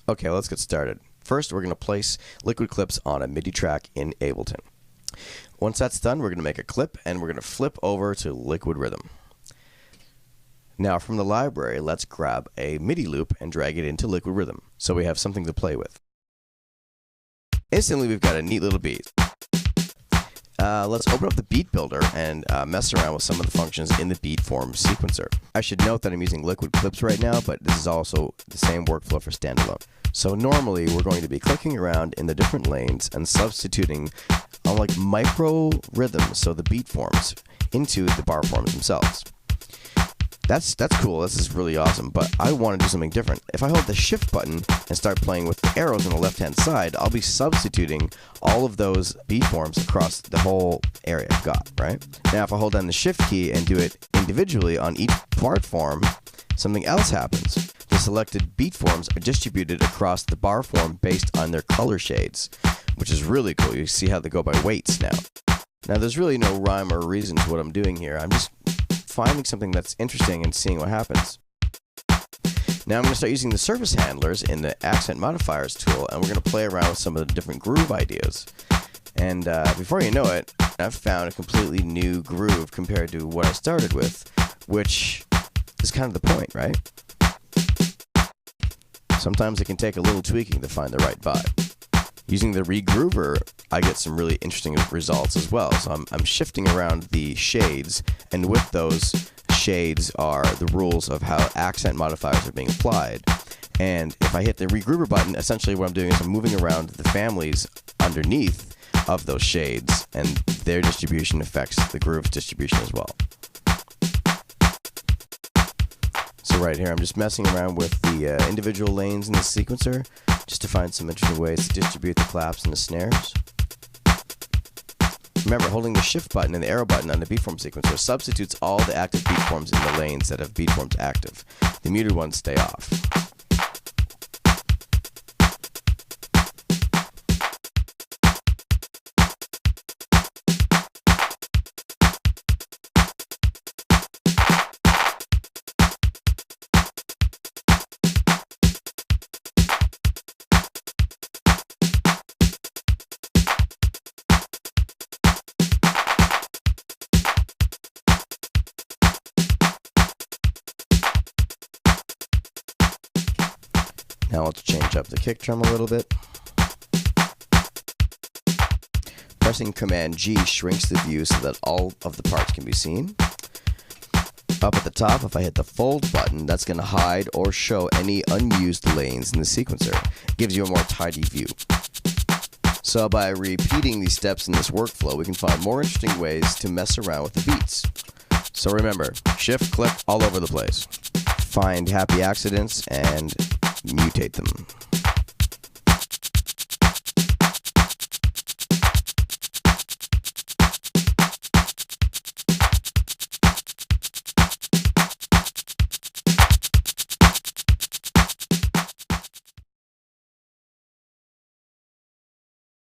Okay, let's get started. First, we're going to place liquid clips on a MIDI track in Ableton. Once that's done, we're going to make a clip and we're going to flip over to Liquid Rhythm. Now from the library, let's grab a MIDI loop and drag it into Liquid Rhythm so we have something to play with. Instantly, we've got a neat little beat. Let's open up the beat builder and mess around with some of the functions in the beat form sequencer. I should note that I'm using liquid clips right now, but this is also the same workflow for standalone. So normally we're going to be clicking around in the different lanes and substituting on like micro rhythms, so the beat forms, into the bar forms themselves. That's cool, this is really awesome, but I want to do something different. If I hold the shift button and start playing with the arrows on the left hand side, I'll be substituting all of those beat forms across the whole area I've got, right? Now if I hold down the shift key and do it individually on each part form, something else happens. The selected beat forms are distributed across the bar form based on their color shades, which is really cool. You see how they go by weights now. Now there's really no rhyme or reason to what I'm doing here. I'm just finding something that's interesting and seeing what happens. Now I'm going to start using the surface handlers in the accent modifiers tool, and we're going to play around with some of the different groove ideas. And before you know it, I've found a completely new groove compared to what I started with, which is kind of the point, right? Sometimes it can take a little tweaking to find the right vibe. Using the regroover, I get some really interesting results as well. So I'm shifting around the shades, and with those shades are the rules of how accent modifiers are being applied. And if I hit the regroover button, essentially what I'm doing is I'm moving around the families underneath of those shades, and their distribution affects the groove's distribution as well. So right here, I'm just messing around with the individual lanes in the sequencer, just to find some interesting ways to distribute the claps and the snares. Remember, holding the shift button and the arrow button on the beat form sequencer substitutes all the active beat forms in the lanes that have beat forms active. The muted ones stay off. Now let's change up the kick drum a little bit. Pressing Command G shrinks the view so that all of the parts can be seen. Up at the top, if I hit the fold button, that's going to hide or show any unused lanes in the sequencer. It gives you a more tidy view. So by repeating these steps in this workflow, we can find more interesting ways to mess around with the beats. So remember, shift, click all over the place. Find happy accidents and mutate them.